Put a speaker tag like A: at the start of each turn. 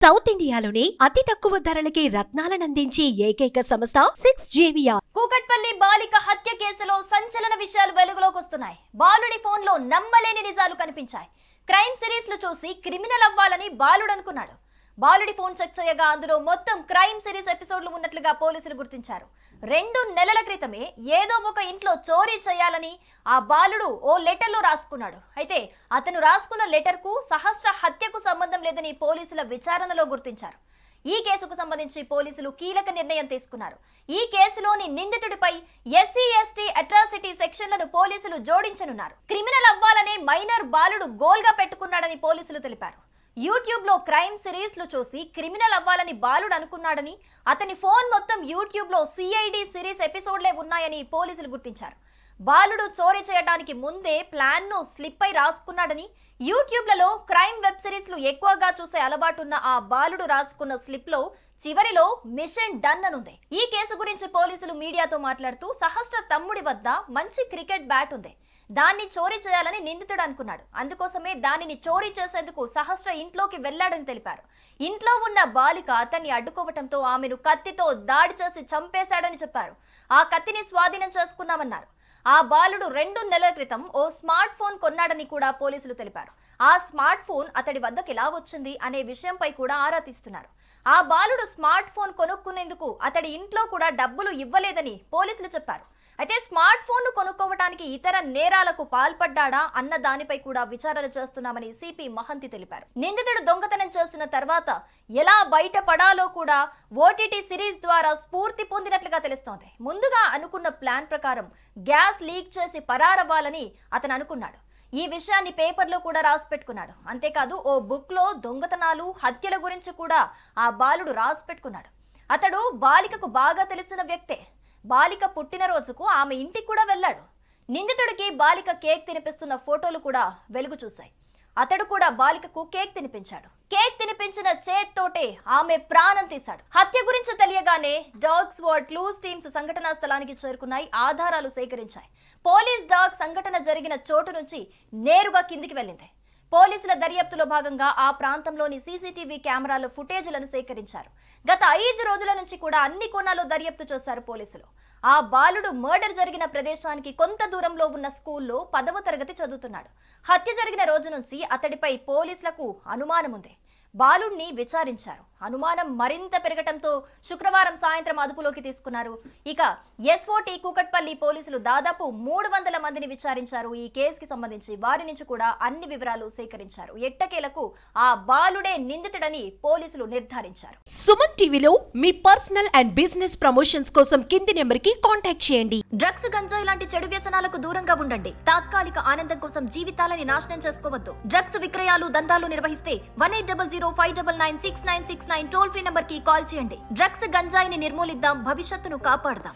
A: South ఇండియాలోని అతి తక్కువ ధరలకి రత్నాలనందించే ఏకైక సంస్థ 6JVR.
B: కూకట్పల్లి బాలిక హత్య కేసులో సంచలన విషయాలు వెలుగులోకి వస్తున్నాయి. బాలుడి ఫోన్లో నమ్మలేని నిజాలు కనిపించాయి. క్రైమ్ సిరీస్ లు చూసి క్రిమినల్ అవ్వాలని బాలుడు అనుకున్నాడు. బాలుడి ఫోన్ చెక్ చేయగా అందులో మొత్తం క్రైమ్ సిరీస్ ఎపిసోడ్లు ఉన్నట్లుగా పోలీసులు గుర్తించారు. 2 నెలల క్రితమే ఏదో ఒక ఇంట్లో చోరీ చేయాలని ఆ బాలుడు ఓ లెటర్లో రాసుకున్నాడు. అయితే అతను రాసుకున్న లెటర్కు సహస్ర హత్యకు సంబంధం లేదని పోలీసుల విచారణలో గుర్తించారు. ఈ కేసుకు సంబంధించి పోలీసులు కీలక నిర్ణయం తీసుకున్నారు. ఈ కేసులోని నిందితుడిపై SC/ST అట్రాసిటీ సెక్షన్లను పోలీసులు జోడించనున్నారు. క్రిమినల్ అవ్వాలనే మైనర్ బాలుడు గోల్గా పెట్టుకున్నాడని పోలీసులు తెలిపారు. యూట్యూబ్ లో క్రైమ్ సిరీస్ లు చూసి క్రిమినల్ అవ్వాలని బాలుడు అనుకున్నాడని, అతని ఫోన్ మొత్తం యూట్యూబ్ లో CID సిరీస్ ఎపిసోడ్లే ఉన్నాయని పోలీసులు గుర్తించారు. బాలుడు చోరీ చేయడానికి ముందే ప్లాన్ ను స్లిప్ పై రాసుకున్నాడని, యూట్యూబ్లలో క్రైమ్ వెబ్ సిరీస్ లు ఎక్కువగా చూసే అలవాటున్న ఆ బాలుడు రాసుకున్న స్లిప్ లో చివరిలో మిషన్ డన్ అనుంది. ఈ కేసు గురించి పోలీసులు మీడియాతో మాట్లాడుతూ, సహస్ర తమ్ముడి వద్ద మంచి క్రికెట్ బ్యాట్ ఉంది, దాన్ని చోరీ చేయాలని నిందితుడు అనుకున్నాడు. అందుకోసమే దానిని చోరీ చేసేందుకు సహస్ర ఇంట్లోకి వెళ్లాడని తెలిపారు. ఇంట్లో ఉన్న బాలిక అతన్ని అడ్డుకోవటంతో ఆమెను కత్తితో దాడి చేసి చంపేశాడని చెప్పారు. ఆ కత్తిని స్వాధీనం చేసుకున్నామన్నారు. ఆ బాలుడు 2 నెలల క్రితం ఓ స్మార్ట్ ఫోన్ కొన్నాడని కూడా పోలీసులు తెలిపారు. ఆ స్మార్ట్ ఫోన్ అతడి వద్దకు ఎలా వచ్చింది అనే విషయంపై కూడా ఆరా తీస్తున్నారు. ఆ బాలుడు స్మార్ట్ ఫోన్ కొనుక్కునేందుకు అతడి ఇంట్లో కూడా డబ్బులు ఇవ్వలేదని పోలీసులు చెప్పారు. అయితే స్మార్ట్ ఫోన్ ను కొనుక్కోవడానికి ఇతర నేరాలకు పాల్పడ్డా అన్న దానిపై కూడా విచారణ చేస్తున్నామని సిపి మహంతి తెలిపారు. నిందితుడు దొంగతనం చేసిన తర్వాత ఎలా బయటపడాలో కూడా OTT సిరీస్ ద్వారా స్ఫూర్తి పొందినట్లుగా తెలుస్తోంది. ముందుగా అనుకున్న ప్లాన్ ప్రకారం గ్యాస్ లీక్ చేసి పరారవ్వాలని అతను అనుకున్నాడు. ఈ విషయాన్ని పేపర్లో కూడా రాసి పెట్టుకున్నాడు. అంతేకాదు ఓ బుక్ లో దొంగతనాలు, హత్యల గురించి కూడా ఆ బాలుడు రాసి పెట్టుకున్నాడు. అతడు బాలికకు బాగా తెలిసిన వ్యక్తే. బాలిక పుట్టినరోజుకు ఆమె ఇంటికి కూడా వెళ్ళాడు. నిందితుడికి బాలిక కేక్ తినిపిస్తున్న ఫోటోలు కూడా వెలుగు చూశాయి. అతడు కూడా బాలికకు కేక్ తినిపించాడు. కేక్ తినిపించిన చేత్తోటే ఆమె ప్రాణం తీశాడు. హత్య గురించి తెలియగానే డాగ్ స్క్వాడ్, క్లూస్ టీమ్స్ సంఘటనా స్థలానికి చేరుకున్నాయి. ఆధారాలు సేకరించాయి. పోలీస్ డాగ్ సంఘటన జరిగిన చోటు నుంచి నేరుగా కిందికి వెళ్ళింది. పోలీసుల దర్యాప్తులో భాగంగా ఆ ప్రాంతంలోని CCTV కెమెరాల ఫుటేజ్లను సేకరించారు. గత 5 రోజుల నుంచి కూడా అన్ని కోణాల్లో దర్యాప్తు చేశారు పోలీసులు. ఆ బాలుడు మర్డర్ జరిగిన ప్రదేశానికి కొంత దూరంలో ఉన్న స్కూల్లో 10వ తరగతి చదువుతున్నాడు. హత్య జరిగిన రోజు నుంచి అతడిపై పోలీసులకు అనుమానం ఉంది. బాలుడిని విచారించారు. అనుమానం మరింత పెరగటంతో శుక్రవారం సాయంత్రం అదుపులోకి తీసుకున్నారు. ఇక SOT కూకట్పల్లి పోలీసులు దాదాపు 300 మందిని విచారించారు. ఈ కేసుకి సంబంధించి వారి నుంచి కూడా అన్ని వివరాలు సేకరించారు. ఎట్టకేలకు ఆ బాలుడే నిందితుడని పోలీసులు నిర్ధారించారు.
A: సుమన్ టీవీలో మీ పర్సనల్ అండ్ బిజినెస్ ప్రమోషన్స్ కోసం కింది నెంబర్ కి కాంటాక్ట్ చేయండి.
B: డ్రగ్స్, గంజాయి లాంటి చెడు వ్యసనాలకు దూరంగా ఉండండి. తాత్కాలిక ఆనందం కోసం జీవితాలని నాశనం చేసుకోవద్దు. డ్రగ్స్ విక్రయాలు, దందాలు నిర్వహిస్తే 1800599696 టోల్ ఫ్రీ నంబర్ కి కాల్ చేయండి. డ్రగ్స్, గంజాయిని నిర్మూలిద్దాం, భవిష్యత్తును కాపాడదాం.